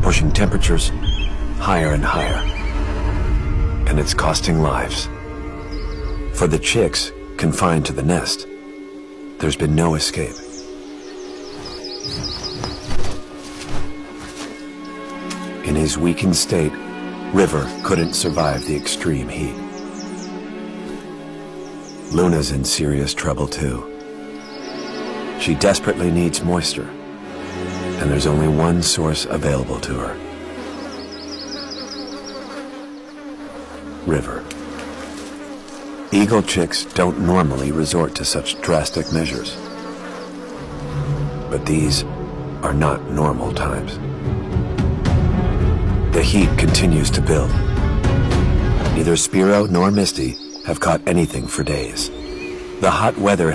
pushing temperatures higher and higher. And it's costing lives. For the chicks confined to the nest, there's been no escape. In his weakened state, River couldn't survive the extreme heat. Luna's in serious trouble too. She desperately needs moisture, and there's only one source available to her. River. Eagle chicks don't normally resort to such drastic measures. But these are not normal times. The heat continues to build. Neither Spiro nor Misty have caught anything for days. The hot weather